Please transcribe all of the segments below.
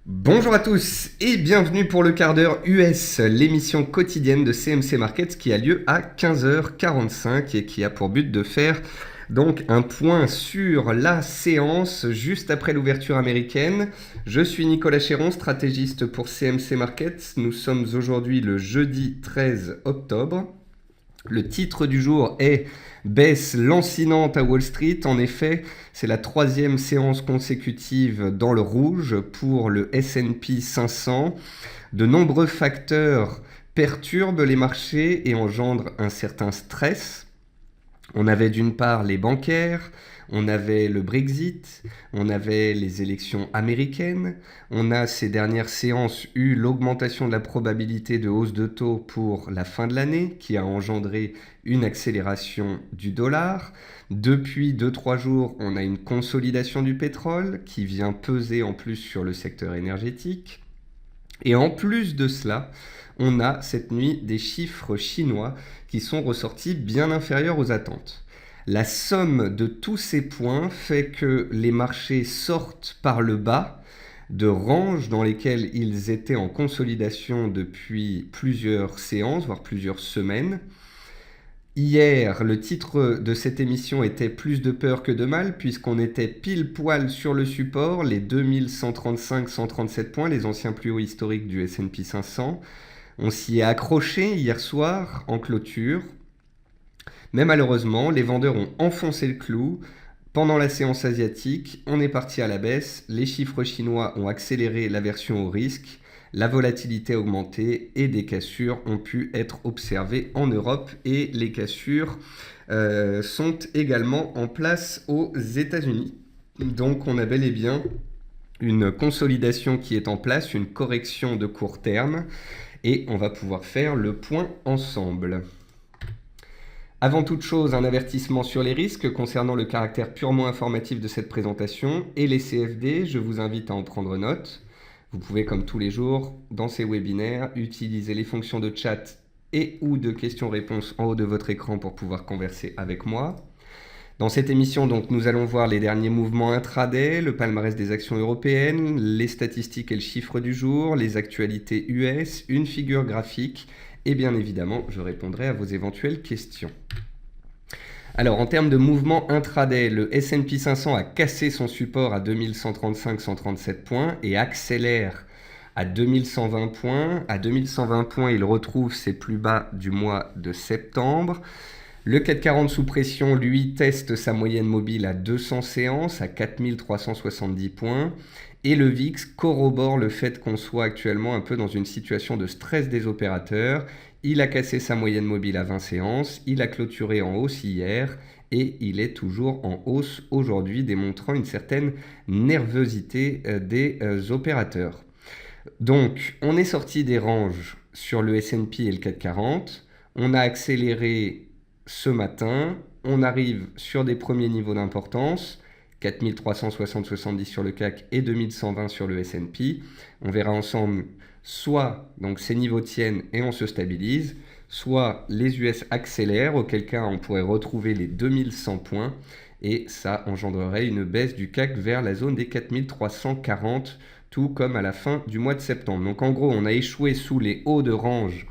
Bonjour à tous et bienvenue pour le quart d'heure US, l'émission quotidienne de CMC Markets qui a lieu à 15h45 et qui a pour but de faire donc un point sur la séance juste après l'ouverture américaine. Je suis Nicolas Chéron, stratégiste pour CMC Markets. Nous sommes aujourd'hui le jeudi 13 octobre. Le titre du jour est Baisse lancinante à Wall Street. En effet, c'est la troisième séance consécutive dans le rouge pour le S&P 500. De nombreux facteurs perturbent les marchés et engendrent un certain stress. On avait d'une part les bancaires, on avait le Brexit, on avait les élections américaines, on a ces dernières séances eu l'augmentation de la probabilité de hausse de taux pour la fin de l'année qui a engendré une accélération du dollar. Depuis 2-3 jours, on a une consolidation du pétrole qui vient peser en plus sur le secteur énergétique. Et en plus de cela, on a cette nuit des chiffres chinois qui sont ressortis bien inférieurs aux attentes. La somme de tous ces points fait que les marchés sortent par le bas de ranges dans lesquelles ils étaient en consolidation depuis plusieurs séances, voire plusieurs semaines. Hier, le titre de cette émission était Plus de peur que de mal, puisqu'on était pile poil sur le support, les 2135-137 points, les anciens plus hauts historiques du S&P 500. On s'y est accroché hier soir en clôture. Mais malheureusement, les vendeurs ont enfoncé le clou. Pendant la séance asiatique, on est parti à la baisse. Les chiffres chinois ont accéléré l'aversion au risque. La volatilité a augmenté et des cassures ont pu être observées en Europe. Et les cassures sont également en place aux États-Unis. Donc on a bel et bien une consolidation qui est en place, une correction de court terme. Et on va pouvoir faire le point ensemble. Avant toute chose, un avertissement sur les risques concernant le caractère purement informatif de cette présentation et les CFD, je vous invite à en prendre note. Vous pouvez, comme tous les jours, dans ces webinaires, utiliser les fonctions de chat et ou de questions-réponses en haut de votre écran pour pouvoir converser avec moi. Dans cette émission, donc, nous allons voir les derniers mouvements intraday, le palmarès des actions européennes, les statistiques et le chiffre du jour, les actualités US, une figure graphique et bien évidemment, je répondrai à vos éventuelles questions. Alors, en termes de mouvement intraday, le S&P 500 a cassé son support à 2135-137 points et accélère à 2120 points. À 2120 points, il retrouve ses plus bas du mois de septembre. Le CAC 40 sous pression, lui, teste sa moyenne mobile à 200 séances, à 4370 points. Et le VIX corrobore le fait qu'on soit actuellement un peu dans une situation de stress des opérateurs. Il a cassé sa moyenne mobile à 20 séances, il a clôturé en hausse hier et il est toujours en hausse aujourd'hui, démontrant une certaine nervosité des opérateurs. Donc, on est sorti des ranges sur le S&P et le CAC 40. On a accéléré ce matin. On arrive sur des premiers niveaux d'importance. 4360-70 sur le CAC et 2120 sur le S&P. On verra ensemble soit donc ces niveaux tiennent et on se stabilise, soit les US accélèrent, auquel cas on pourrait retrouver les 2100 points et ça engendrerait une baisse du CAC vers la zone des 4340, tout comme à la fin du mois de septembre. Donc en gros, on a échoué sous les hauts de range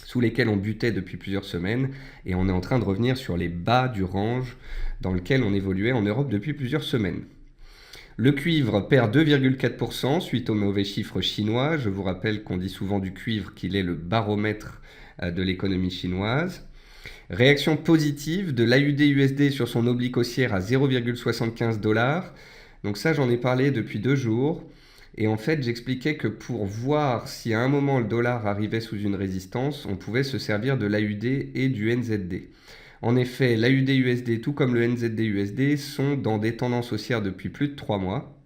sous lesquels on butait depuis plusieurs semaines et on est en train de revenir sur les bas du range dans lequel on évoluait en Europe depuis plusieurs semaines. Le cuivre perd 2,4% suite aux mauvais chiffres chinois. Je vous rappelle qu'on dit souvent du cuivre qu'il est le baromètre de l'économie chinoise. Réaction positive de l'AUD-USD sur son oblique haussière à 0,75 $. Donc ça, j'en ai parlé depuis 2 jours. Et en fait, j'expliquais que pour voir si à un moment le dollar arrivait sous une résistance, on pouvait se servir de l'AUD et du NZD. En effet, l'AUD-USD tout comme le NZD-USD sont dans des tendances haussières depuis plus de 3 mois.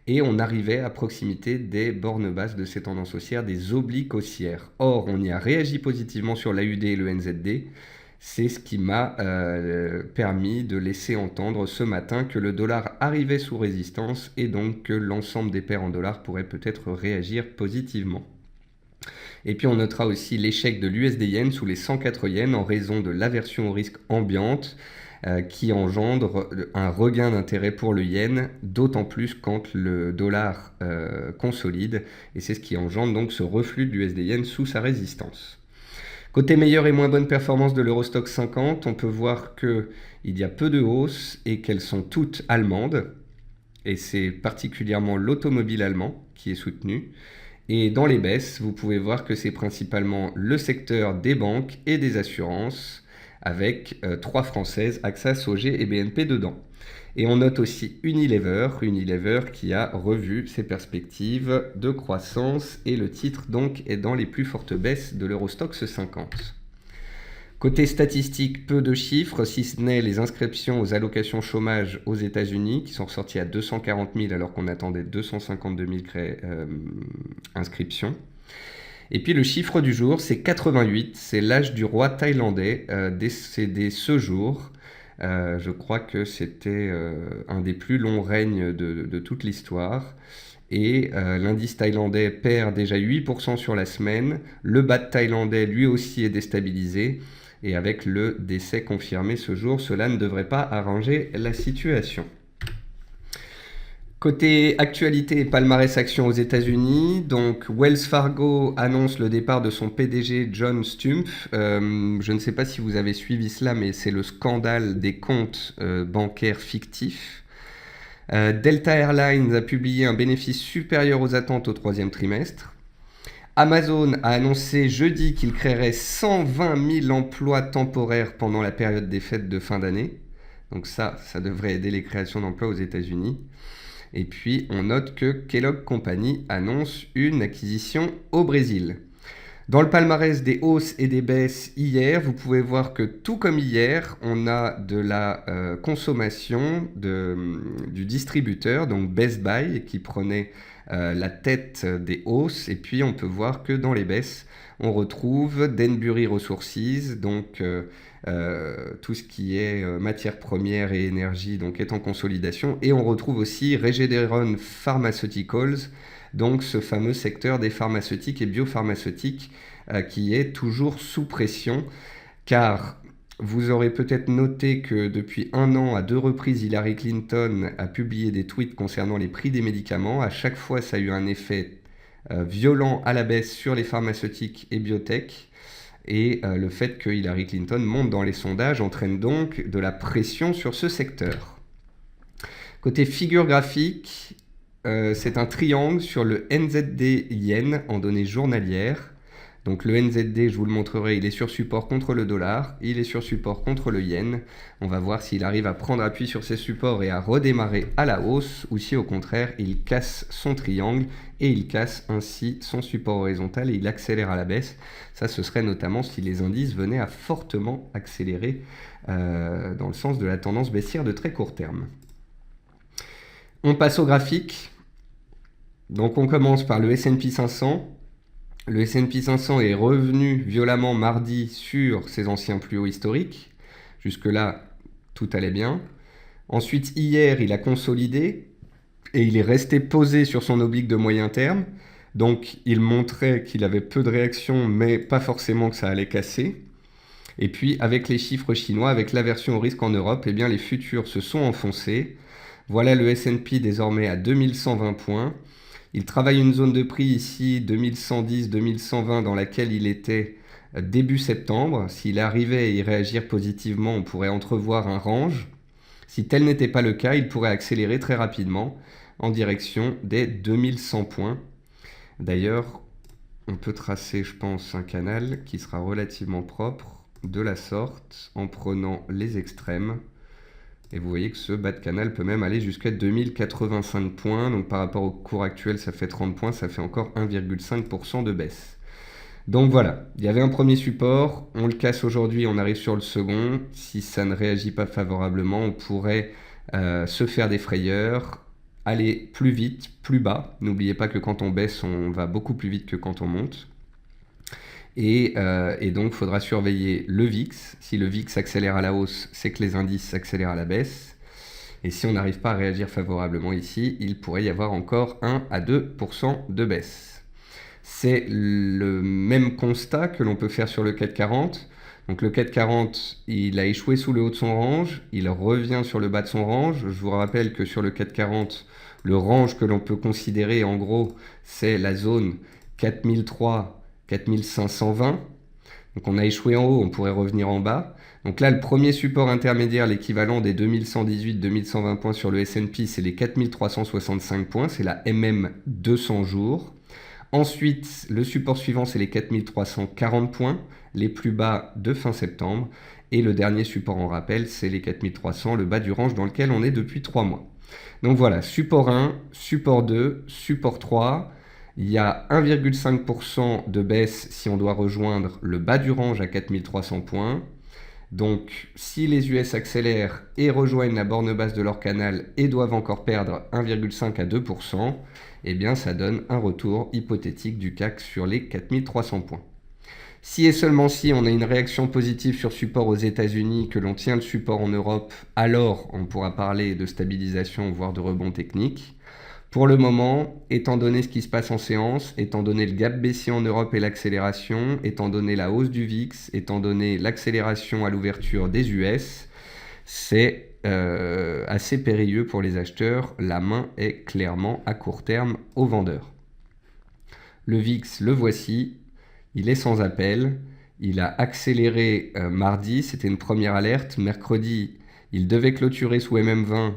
Et on arrivait à proximité des bornes basses de ces tendances haussières, des obliques haussières. Or, on y a réagi positivement sur l'AUD et le NZD. C'est ce qui m'a permis de laisser entendre ce matin que le dollar arrivait sous résistance et donc que l'ensemble des paires en dollars pourrait peut-être réagir positivement. Et puis on notera aussi l'échec de l'USD Yen sous les 104 yens en raison de l'aversion au risque ambiante. qui engendre un regain d'intérêt pour le yen, d'autant plus quand le dollar consolide, et c'est ce qui engendre donc ce reflux de l'USD-yen sous sa résistance. Côté meilleure et moins bonne performance de l'Eurostoxx 50, on peut voir qu'il y a peu de hausses et qu'elles sont toutes allemandes, et c'est particulièrement l'automobile allemand qui est soutenu. Et dans les baisses, vous pouvez voir que c'est principalement le secteur des banques et des assurances, avec 3 françaises, AXA, Sogé et BNP dedans. Et on note aussi Unilever qui a revu ses perspectives de croissance, et le titre donc est dans les plus fortes baisses de l'Eurostoxx 50. Côté statistique, peu de chiffres, si ce n'est les inscriptions aux allocations chômage aux États-Unis, qui sont ressorties à 240 000 alors qu'on attendait 252 000 inscriptions. Et puis le chiffre du jour, c'est 88, c'est l'âge du roi thaïlandais, décédé ce jour. Je crois que c'était un des plus longs règnes de toute l'histoire. Et l'indice thaïlandais perd déjà 8% sur la semaine. Le baht thaïlandais, lui aussi, est déstabilisé. Et avec le décès confirmé ce jour, cela ne devrait pas arranger la situation. Côté actualité et palmarès actions aux États-Unis, donc Wells Fargo annonce le départ de son PDG John Stumpf. Je ne sais pas si vous avez suivi cela, mais c'est le scandale des comptes bancaires fictifs. Delta Airlines a publié un bénéfice supérieur aux attentes au troisième trimestre. Amazon a annoncé jeudi qu'il créerait 120 000 emplois temporaires pendant la période des fêtes de fin d'année. Donc ça devrait aider les créations d'emplois aux États-Unis. Et puis on note que Kellogg Company annonce une acquisition au Brésil. Dans le palmarès des hausses et des baisses hier, vous pouvez voir que tout comme hier, on a de la consommation du distributeur, donc Best Buy, qui prenait la tête des hausses. Et puis on peut voir que dans les baisses, on retrouve Denbury Resources, donc tout ce qui est matières premières et énergie donc est en consolidation. Et on retrouve aussi Regeneron Pharmaceuticals, donc ce fameux secteur des pharmaceutiques et biopharmaceutiques qui est toujours sous pression, car vous aurez peut-être noté que depuis 1 an, à 2 reprises, Hillary Clinton a publié des tweets concernant les prix des médicaments. À chaque fois, ça a eu un effet violent à la baisse sur les pharmaceutiques et biotech. Et le fait que Hillary Clinton monte dans les sondages entraîne donc de la pression sur ce secteur. Côté figure graphique, c'est un triangle sur le NZD Yen en données journalières. Donc le NZD, je vous le montrerai, il est sur support contre le dollar, il est sur support contre le yen. On va voir s'il arrive à prendre appui sur ses supports et à redémarrer à la hausse, ou si au contraire il casse son triangle et il casse ainsi son support horizontal et il accélère à la baisse. Ça, ce serait notamment si les indices venaient à fortement accélérer dans le sens de la tendance baissière de très court terme. On passe au graphique. Donc on commence par le S&P 500. Le S&P 500 est revenu violemment mardi sur ses anciens plus hauts historiques. Jusque-là, tout allait bien. Ensuite, hier, il a consolidé et il est resté posé sur son oblique de moyen terme. Donc, il montrait qu'il avait peu de réaction, mais pas forcément que ça allait casser. Et puis, avec les chiffres chinois, avec l'aversion au risque en Europe, eh bien, les futurs se sont enfoncés. Voilà le S&P désormais à 2120 points. Il travaille une zone de prix ici, 2110-2120, dans laquelle il était début septembre. S'il arrivait à y réagir positivement, on pourrait entrevoir un range. Si tel n'était pas le cas, il pourrait accélérer très rapidement en direction des 2100 points. D'ailleurs, on peut tracer, je pense, un canal qui sera relativement propre de la sorte en prenant les extrêmes. Et vous voyez que ce bas de canal peut même aller jusqu'à 2085 points. Donc par rapport au cours actuel, ça fait 30 points, ça fait encore 1,5% de baisse. Donc voilà, il y avait un premier support, on le casse aujourd'hui, on arrive sur le second. Si ça ne réagit pas favorablement, on pourrait se faire des frayeurs, aller plus vite, plus bas. N'oubliez pas que quand on baisse, on va beaucoup plus vite que quand on monte. Et donc, il faudra surveiller le VIX. Si le VIX accélère à la hausse, c'est que les indices s'accélèrent à la baisse. Et si on n'arrive pas à réagir favorablement ici, il pourrait y avoir encore 1 à 2% de baisse. C'est le même constat que l'on peut faire sur le CAC 40. Donc le 440, il a échoué sous le haut de son range, il revient sur le bas de son range. Je vous rappelle que sur le 440, le range que l'on peut considérer en gros, c'est la zone 4003, 4520. Donc on a échoué en haut, on pourrait revenir en bas. Donc là, le premier support intermédiaire, l'équivalent des 2118-2120 points sur le S&P, c'est les 4365 points, c'est la MM 200 jours. Ensuite, le support suivant, c'est les 4340 points, les plus bas de fin septembre. Et le dernier support en rappel, c'est les 4300, le bas du range dans lequel on est depuis 3 mois. Donc voilà, support 1, support 2, support 3. Il y a 1,5% de baisse si on doit rejoindre le bas du range à 4300 points. Donc si les US accélèrent et rejoignent la borne basse de leur canal et doivent encore perdre 1,5 à 2%, eh bien ça donne un retour hypothétique du CAC sur les 4300 points. Si et seulement si on a une réaction positive sur support aux États-Unis, que l'on tient le support en Europe, alors on pourra parler de stabilisation, voire de rebond technique. Pour le moment, étant donné ce qui se passe en séance, étant donné le gap baissier en Europe et l'accélération, étant donné la hausse du VIX, étant donné l'accélération à l'ouverture des US, c'est assez périlleux pour les acheteurs. La main est clairement à court terme aux vendeurs. Le VIX, le voici. Il est sans appel, il a accéléré mardi, c'était une première alerte. Mercredi, il devait clôturer sous MM20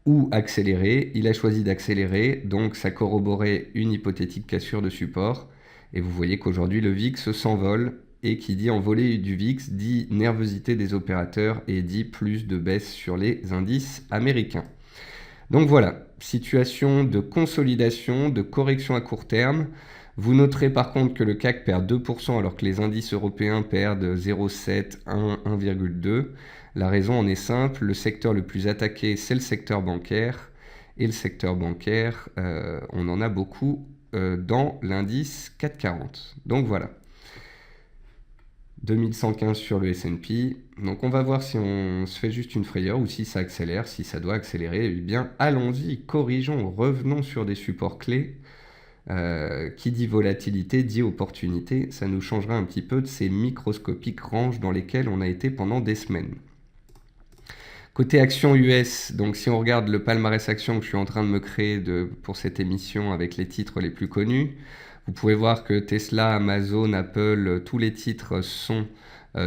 ou accélérer. Il a choisi d'accélérer, donc ça corroborait une hypothétique cassure de support. Et vous voyez qu'aujourd'hui, le VIX s'envole. Et qui dit envolée du VIX, dit nervosité des opérateurs et dit plus de baisse sur les indices américains. Donc voilà, situation de consolidation, de correction à court terme. Vous noterez par contre que le CAC perd 2% alors que les indices européens perdent 0,7, 1, 1,2. La raison en est simple, le secteur le plus attaqué, c'est le secteur bancaire. Et le secteur bancaire, on en a beaucoup dans l'indice 440. Donc voilà. 2115 sur le S&P. Donc on va voir si on se fait juste une frayeur ou si ça accélère. Si ça doit accélérer, eh bien allons-y, corrigeons, revenons sur des supports clés. Qui dit volatilité dit opportunité. Ça nous changera un petit peu de ces microscopiques ranges dans lesquelles on a été pendant des semaines. Côté action US, donc si on regarde le palmarès action que je suis en train de me créer pour cette émission avec les titres les plus connus, vous pouvez voir que Tesla, Amazon, Apple, tous les titres sont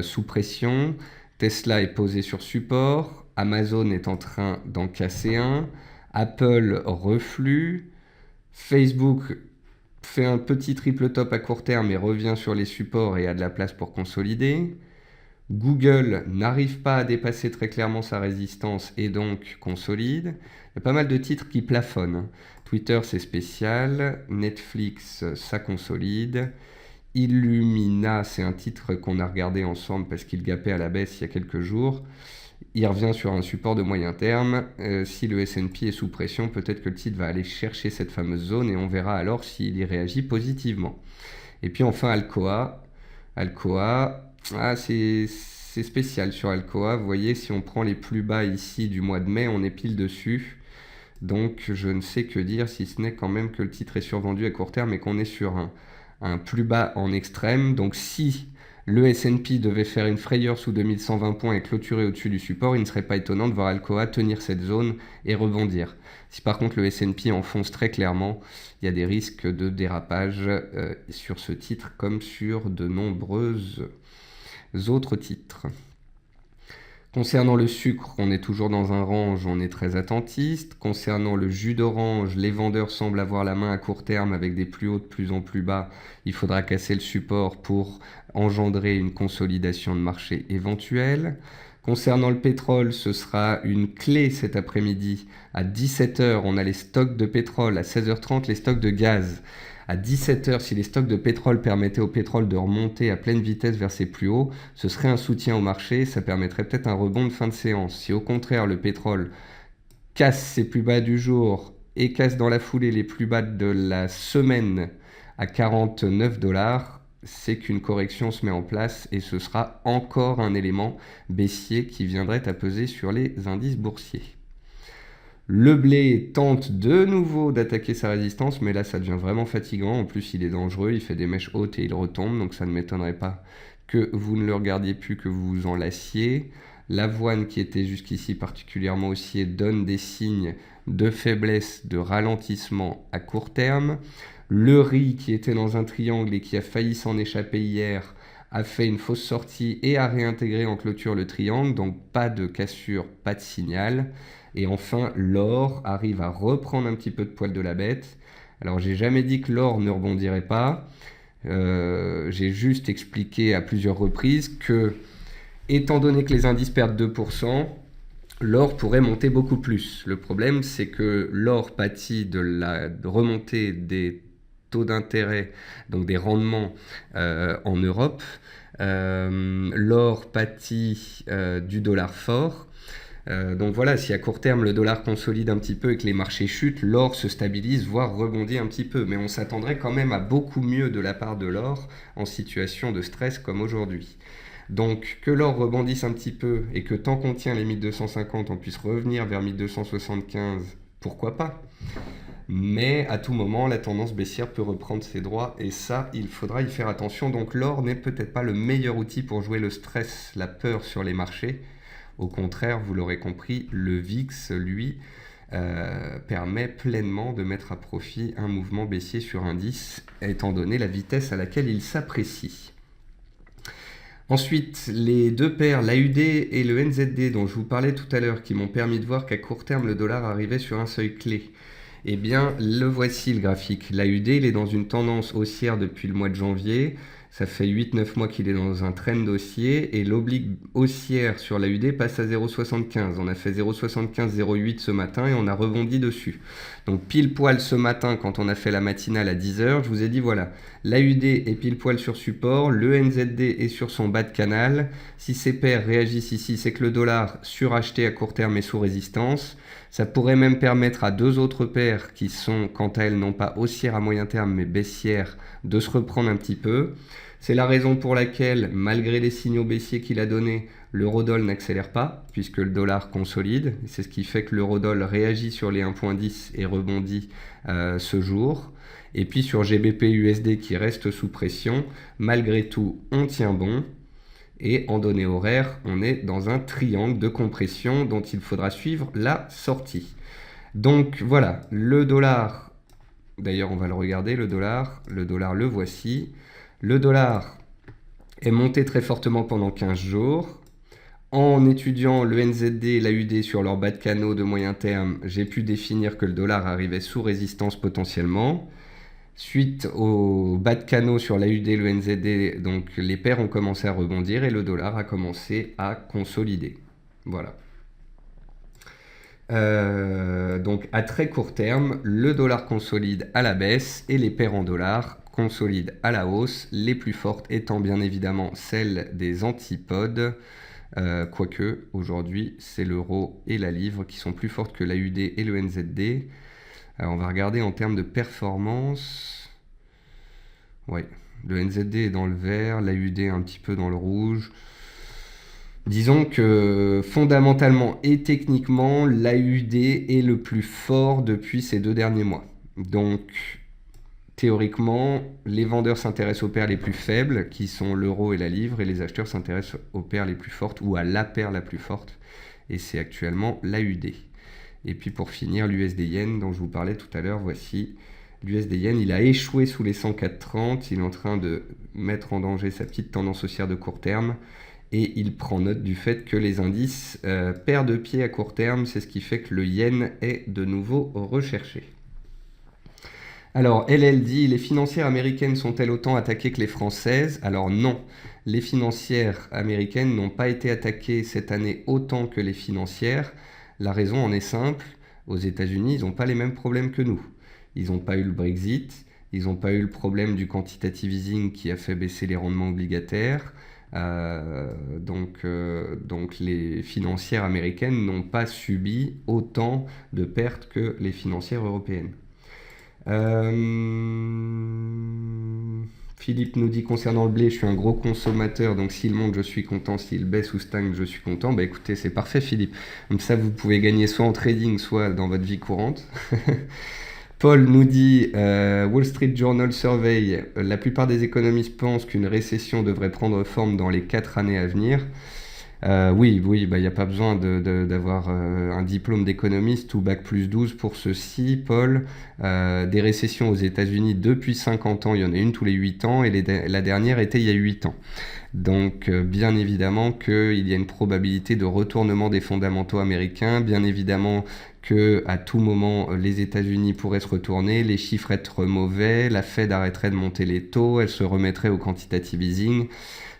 sous pression. Tesla est posé sur support, Amazon est en train d'en casser un, Apple reflue, Facebook fait un petit triple top à court terme et revient sur les supports et a de la place pour consolider. Google n'arrive pas à dépasser très clairement sa résistance et donc consolide. Il y a pas mal de titres qui plafonnent. Twitter, c'est spécial. Netflix, ça consolide. Illumina, c'est un titre qu'on a regardé ensemble parce qu'il gapait à la baisse il y a quelques jours. Il revient sur un support de moyen terme. Si le S&P est sous pression, peut-être que le titre va aller chercher cette fameuse zone et on verra alors s'il y réagit positivement. Et puis enfin Alcoa. Alcoa, c'est spécial sur Alcoa. Vous voyez, si on prend les plus bas ici du mois de mai, on est pile dessus. Donc je ne sais que dire si ce n'est quand même que le titre est survendu à court terme et qu'on est sur un plus bas en extrême. Donc si le S&P devait faire une frayeur sous 2120 points et clôturer au-dessus du support, il ne serait pas étonnant de voir Alcoa tenir cette zone et rebondir. Si par contre le S&P enfonce très clairement, il y a des risques de dérapage sur ce titre comme sur de nombreux autres titres. Concernant le sucre, on est toujours dans un range, on est très attentiste. Concernant le jus d'orange, les vendeurs semblent avoir la main à court terme avec des plus hauts de plus en plus bas. Il faudra casser le support pour engendrer une consolidation de marché éventuelle. Concernant le pétrole, ce sera une clé cet après-midi. À 17h, on a les stocks de pétrole. À 16h30, les stocks de gaz. À 17h, si les stocks de pétrole permettaient au pétrole de remonter à pleine vitesse vers ses plus hauts, ce serait un soutien au marché, ça permettrait peut-être un rebond de fin de séance. Si au contraire le pétrole casse ses plus bas du jour et casse dans la foulée les plus bas de la semaine à 49 $, c'est qu'une correction se met en place et ce sera encore un élément baissier qui viendrait à peser sur les indices boursiers. Le blé tente de nouveau d'attaquer sa résistance, mais là ça devient vraiment fatigant. En plus il est dangereux, il fait des mèches hautes et il retombe, donc ça ne m'étonnerait pas que vous ne le regardiez plus, que vous vous en lassiez. L'avoine qui était jusqu'ici particulièrement haussier donne des signes de faiblesse, de ralentissement à court terme. Le riz qui était dans un triangle et qui a failli s'en échapper hier a fait une fausse sortie et a réintégré en clôture le triangle, donc pas de cassure, pas de signal. Et enfin, l'or arrive à reprendre un petit peu de poil de la bête. Alors j'ai jamais dit que l'or ne rebondirait pas, j'ai juste expliqué à plusieurs reprises que, étant donné que les indices perdent 2%, l'or pourrait monter beaucoup plus. Le problème, c'est que l'or pâtit de la remontée des taux d'intérêt, donc des rendements en Europe. L'or pâtit du dollar fort. Donc voilà, si à court terme le dollar consolide un petit peu et que les marchés chutent, l'or se stabilise, voire rebondit un petit peu. Mais on s'attendrait quand même à beaucoup mieux de la part de l'or en situation de stress comme aujourd'hui. Donc que l'or rebondisse un petit peu et que tant qu'on tient les 1250, on puisse revenir vers 1275, pourquoi pas ? Mais à tout moment, la tendance baissière peut reprendre ses droits et ça, il faudra y faire attention. Donc l'or n'est peut-être pas le meilleur outil pour jouer le stress, la peur sur les marchés. Au contraire, vous l'aurez compris, le VIX, lui, permet pleinement de mettre à profit un mouvement baissier sur indice, étant donné la vitesse à laquelle il s'apprécie. Ensuite, les deux paires, l'AUD et le NZD, dont je vous parlais tout à l'heure, qui m'ont permis de voir qu'à court terme, le dollar arrivait sur un seuil clé. Eh bien, le voici le graphique. L'AUD, il est dans une tendance haussière depuis le mois de janvier. Ça fait 8-9 mois qu'il est dans un trend haussier et l'oblique haussière sur l'AUD passe à 0,75. On a fait 0,75-0,8 ce matin et on a rebondi dessus. Donc pile poil ce matin quand on a fait la matinale à 10h, je vous ai dit voilà, l'AUD est pile poil sur support, le NZD est sur son bas de canal. Si ces paires réagissent ici, c'est que le dollar suracheté à court terme est sous résistance. Ça pourrait même permettre à deux autres paires qui sont, quant à elles, non pas haussières à moyen terme, mais baissières, de se reprendre un petit peu. C'est la raison pour laquelle, malgré les signaux baissiers qu'il a donnés, l'eurodoll n'accélère pas, puisque le dollar consolide. C'est ce qui fait que l'eurodoll réagit sur les 1,10 et rebondit ce jour. Et puis sur GBP USD qui reste sous pression, malgré tout, on tient bon. Et en données horaires, on est dans un triangle de compression dont il faudra suivre la sortie. Donc voilà, le dollar, d'ailleurs on va le regarder, le dollar le voici. Le dollar est monté très fortement pendant 15 jours. En étudiant le NZD et l'AUD sur leur bas de canaux de moyen terme, j'ai pu définir que le dollar arrivait sous résistance potentiellement. Suite au bas de canaux sur l'AUD et le NZD, donc les paires ont commencé à rebondir et le dollar a commencé à consolider. Voilà. Donc à très court terme, le dollar consolide à la baisse et les paires en dollars consolident à la hausse, les plus fortes étant bien évidemment celles des antipodes, quoique aujourd'hui c'est l'euro et la livre qui sont plus fortes que l'AUD et le NZD. Alors on va regarder en termes de performance. Ouais, le NZD est dans le vert, l'AUD un petit peu dans le rouge. Disons que fondamentalement et techniquement, l'AUD est le plus fort depuis ces 2 derniers mois. Donc théoriquement, les vendeurs s'intéressent aux paires les plus faibles, qui sont l'euro et la livre, et les acheteurs s'intéressent aux paires les plus fortes, ou à la paire la plus forte, et c'est actuellement l'AUD. Et puis pour finir, l'USD Yen dont je vous parlais tout à l'heure, voici. L'USD Yen, il a échoué sous les 104,30, il est en train de mettre en danger sa petite tendance haussière de court terme, et il prend note du fait que les indices perdent pied à court terme, c'est ce qui fait que le Yen est de nouveau recherché. Alors, elle dit, les financières américaines sont-elles autant attaquées que les françaises? Alors non, les financières américaines n'ont pas été attaquées cette année autant que les financières. La raison en est simple, aux États-Unis, ils n'ont pas les mêmes problèmes que nous. Ils n'ont pas eu le Brexit, ils n'ont pas eu le problème du quantitative easing qui a fait baisser les rendements obligataires. Donc les financières américaines n'ont pas subi autant de pertes que les financières européennes. Philippe nous dit concernant le blé, je suis un gros consommateur, donc s'il monte, je suis content, s'il baisse ou stagne, je suis content. Bah écoutez, c'est parfait Philippe. Comme ça, vous pouvez gagner soit en trading, soit dans votre vie courante. Paul nous dit Wall Street Journal Survey, la plupart des économistes pensent qu'une récession devrait prendre forme dans les 4 années à venir. Oui, bah, il n'y a pas besoin d'avoir un diplôme d'économiste ou bac+12 pour ceci, Paul. Des récessions aux États-Unis depuis 50 ans, il y en a une tous les 8 ans et la dernière était il y a 8 ans. Donc bien évidemment qu'il y a une probabilité de retournement des fondamentaux américains, bien évidemment que à tout moment les États-Unis pourraient se retourner, les chiffres être mauvais, la Fed arrêterait de monter les taux, elle se remettrait au quantitative easing.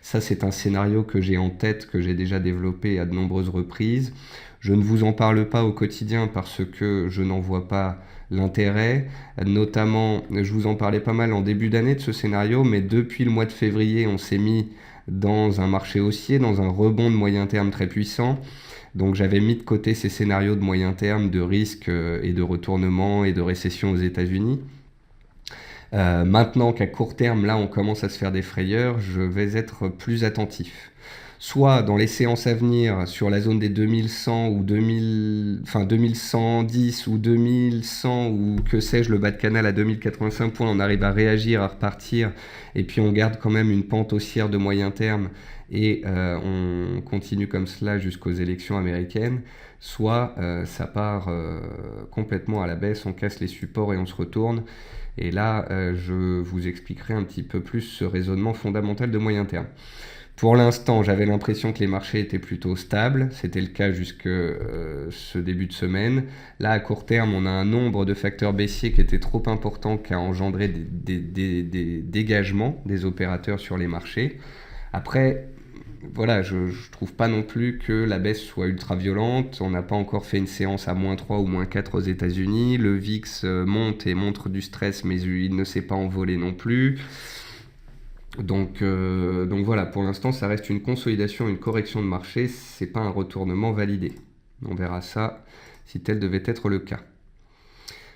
Ça, c'est un scénario que j'ai en tête, que j'ai déjà développé à de nombreuses reprises. Je ne vous en parle pas au quotidien parce que je n'en vois pas l'intérêt. Notamment, je vous en parlais pas mal en début d'année de ce scénario, mais depuis le mois de février, on s'est mis dans un marché haussier, dans un rebond de moyen terme très puissant. Donc j'avais mis de côté ces scénarios de moyen terme de risque et de retournement et de récession aux États-Unis. Maintenant qu'à court terme, là, on commence à se faire des frayeurs, je vais être plus attentif. Soit dans les séances à venir sur la zone des 2100 ou 2110 ou 2100 ou que sais-je, le bas de canal à 2085 points, on arrive à réagir, à repartir et puis on garde quand même une pente haussière de moyen terme et on continue comme cela jusqu'aux élections américaines. Soit ça part complètement à la baisse, on casse les supports et on se retourne. Et là, je vous expliquerai un petit peu plus ce raisonnement fondamental de moyen terme. Pour l'instant, j'avais l'impression que les marchés étaient plutôt stables. C'était le cas jusque ce début de semaine. Là, à court terme, on a un nombre de facteurs baissiers qui était trop important qu'à engendrer des dégagements des opérateurs sur les marchés. Après, voilà, je trouve pas non plus que la baisse soit ultra violente. On n'a pas encore fait une séance à -3 ou -4 aux États-Unis. Le VIX monte et montre du stress, mais il ne s'est pas envolé non plus. Donc voilà, pour l'instant, ça reste une consolidation, une correction de marché. C'est pas un retournement validé. On verra ça si tel devait être le cas.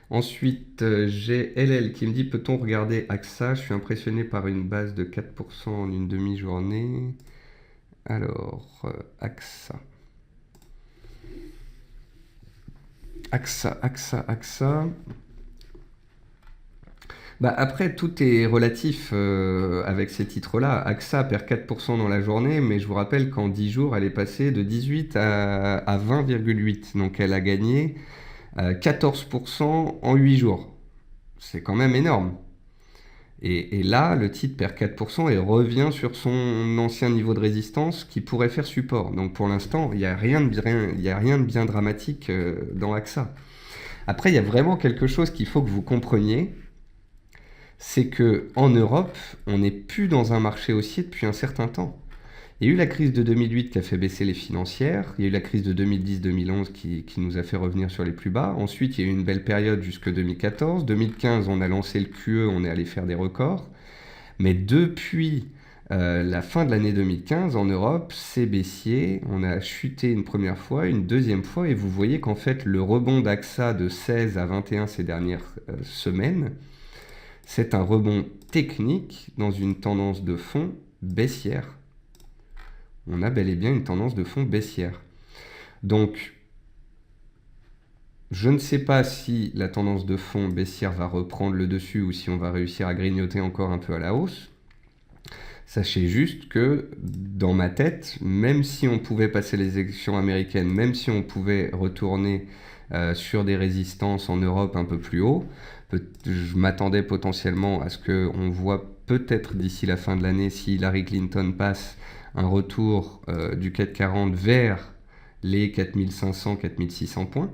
Ensuite, j'ai LL qui me dit peut-on regarder AXA? Je suis impressionné par une base de 4% en une demi-journée. Alors, AXA. Bah après, tout est relatif avec ces titres-là. AXA perd 4% dans la journée, mais je vous rappelle qu'en 10 jours, elle est passée de 18 à 20,8. Donc elle a gagné 14% en 8 jours. C'est quand même énorme. Et là, le titre perd 4% et revient sur son ancien niveau de résistance qui pourrait faire support. Donc pour l'instant, il n'y a rien de bien dramatique dans AXA. Après, il y a vraiment quelque chose qu'il faut que vous compreniez, c'est qu'en Europe, on n'est plus dans un marché haussier depuis un certain temps. Il y a eu la crise de 2008 qui a fait baisser les financières, il y a eu la crise de 2010-2011 qui nous a fait revenir sur les plus bas, ensuite il y a eu une belle période jusque 2014, 2015 on a lancé le QE, on est allé faire des records, mais depuis la fin de l'année 2015 en Europe, c'est baissier, on a chuté une première fois, une deuxième fois, et vous voyez qu'en fait le rebond d'AXA de 16 à 21 ces dernières semaines, c'est un rebond technique dans une tendance de fond baissière. On a bel et bien une tendance de fond baissière. Donc, je ne sais pas si la tendance de fond baissière va reprendre le dessus ou si on va réussir à grignoter encore un peu à la hausse. Sachez juste que, dans ma tête, même si on pouvait passer les élections américaines, même si on pouvait retourner sur des résistances en Europe un peu plus haut, je m'attendais potentiellement à ce qu'on voit peut-être d'ici la fin de l'année, si Hillary Clinton passe, un retour du CAC 40 vers les 4500-4600 points.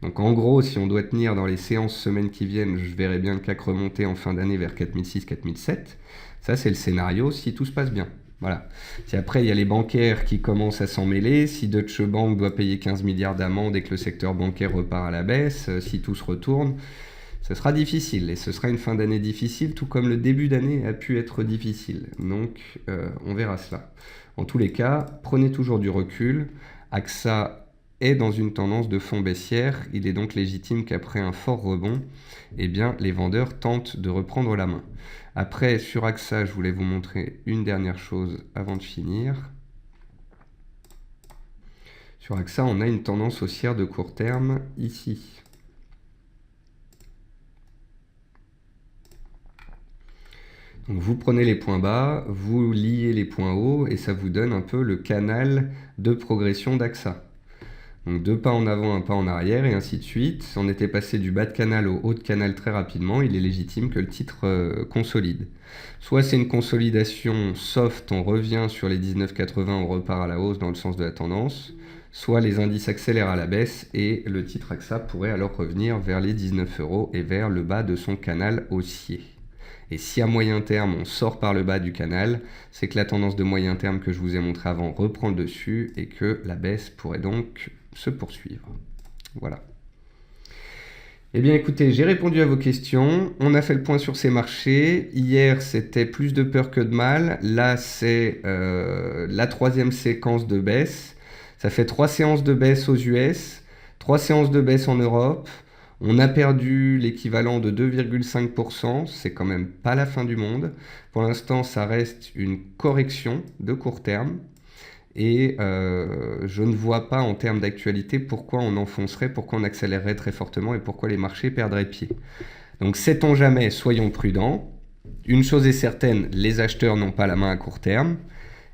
Donc en gros, si on doit tenir dans les séances semaines qui viennent, je verrai bien le CAC remonter en fin d'année vers 4006-4007. Ça, c'est le scénario si tout se passe bien. Voilà. Si après, il y a les bancaires qui commencent à s'en mêler, si Deutsche Bank doit payer 15 milliards d'amendes et que le secteur bancaire repart à la baisse, si tout se retourne, ce sera difficile. Et ce sera une fin d'année difficile, tout comme le début d'année a pu être difficile. Donc, on verra cela. En tous les cas, prenez toujours du recul. AXA est dans une tendance de fond baissière. Il est donc légitime qu'après un fort rebond, eh bien, les vendeurs tentent de reprendre la main. Après, sur AXA, je voulais vous montrer une dernière chose avant de finir. Sur AXA, on a une tendance haussière de court terme ici. Donc vous prenez les points bas, vous liez les points hauts et ça vous donne un peu le canal de progression d'AXA. Donc 2 pas en avant, 1 pas en arrière et ainsi de suite. On était passé du bas de canal au haut de canal très rapidement, il est légitime que le titre consolide. Soit c'est une consolidation soft, on revient sur les 19,80, on repart à la hausse dans le sens de la tendance. Soit les indices accélèrent à la baisse et le titre AXA pourrait alors revenir vers les 19 € et vers le bas de son canal haussier. Et si à moyen terme on sort par le bas du canal, c'est que la tendance de moyen terme que je vous ai montré avant reprend le dessus et que la baisse pourrait donc se poursuivre. Voilà. Eh bien écoutez, j'ai répondu à vos questions, on a fait le point sur ces marchés. Hier c'était plus de peur que de mal, là c'est la 3e séquence de baisse. Ça fait 3 séances de baisse aux US, 3 séances de baisse en Europe. On a perdu l'équivalent de 2,5%, c'est quand même pas la fin du monde. Pour l'instant, ça reste une correction de court terme. Et je ne vois pas en termes d'actualité pourquoi on enfoncerait, pourquoi on accélérerait très fortement et pourquoi les marchés perdraient pied. Donc sait-on jamais, soyons prudents. Une chose est certaine, les acheteurs n'ont pas la main à court terme.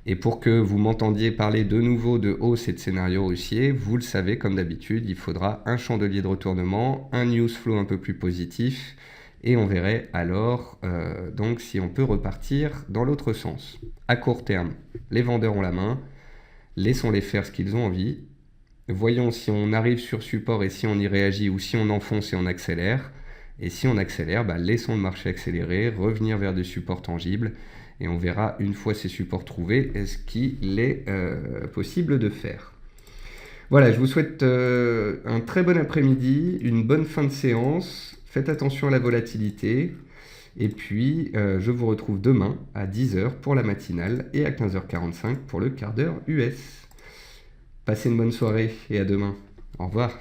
Et pour que vous m'entendiez parler de nouveau de hausse et de scénario haussier, vous le savez, comme d'habitude, il faudra un chandelier de retournement, un news flow un peu plus positif, et on verrait alors donc si on peut repartir dans l'autre sens. À court terme, les vendeurs ont la main, laissons-les faire ce qu'ils ont envie, voyons si on arrive sur support et si on y réagit ou si on enfonce et on accélère. Et si on accélère, laissons le marché accélérer, revenir vers des supports tangibles, et on verra une fois ces supports trouvés ce qu'il est possible de faire. Voilà, je vous souhaite un très bon après-midi, une bonne fin de séance, faites attention à la volatilité, et puis je vous retrouve demain à 10h pour la matinale et à 15h45 pour le quart d'heure US. Passez une bonne soirée et à demain. Au revoir.